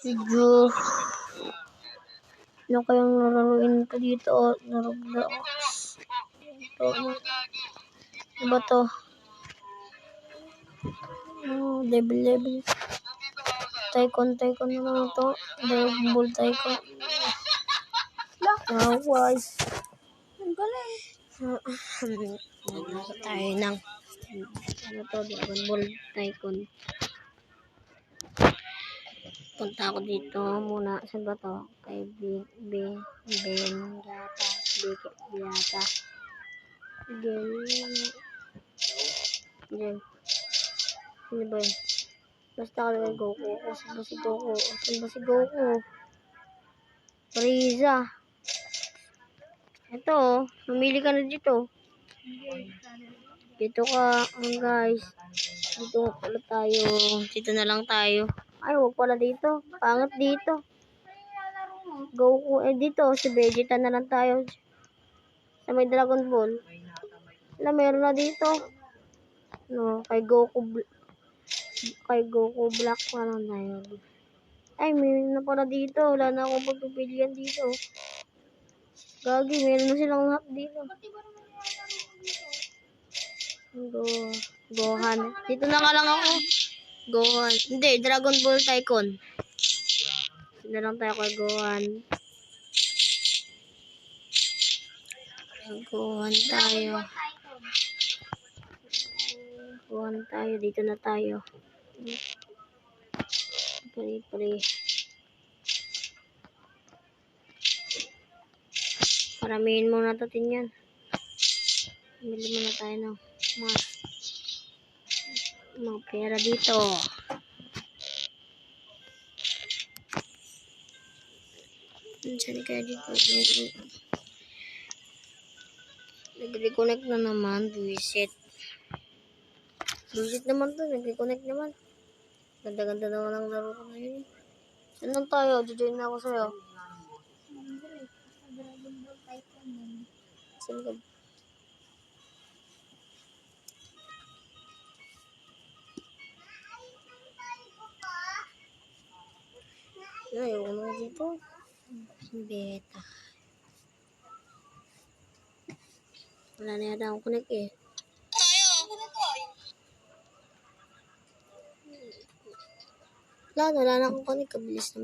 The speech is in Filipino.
Medyo ano kayang lalaruin ko dito na Roblox. Ito, ano ba to? Level. Tycoon naman to. Dragon Ball Tycoon. Wise. Ang galing. Nasa tayo ng Dragon Ball Tycoon. Punta ako dito muna. Saan ba to? Kay Biata. Game. Sino ba yun? Basta ako kay Goku. Saan ba si Goku? Frieza. Ito, mamili ka na dito. Dito ka, guys. Dito pala tayo. Dito na lang tayo. Ay, huwag pala dito. Pangat dito. Goku, dito. Si Vegeta na lang tayo. Sa may Dragon Ball. Meron na dito. No, kay Goku Black pa lang tayo. Ay, meron na pala dito. Wala na akong pagpipilian dito. Gagi, meron na silang lahat dito. Gohan. Dito na nga lang ako. Gohan. Hindi, Dragon Ball Tycoon. Dito na lang tayo kay Gohan. Gohan tayo. Dito na tayo. Pre. Paramihin muna natin yan. Bili muna tayo ng mga pera dito. Saan kaya dito? Nag-reconnect na naman. Reset naman to. Nag-reconnect naman. Ganda-ganda naman ang laro ko ngayon. Saan lang tayo? Join na ako sa'yo. Saan ka? Ayaw ko naman dito. Beta. Wala na yata akong connect eh. Wala na akong connect. Kabilis naman.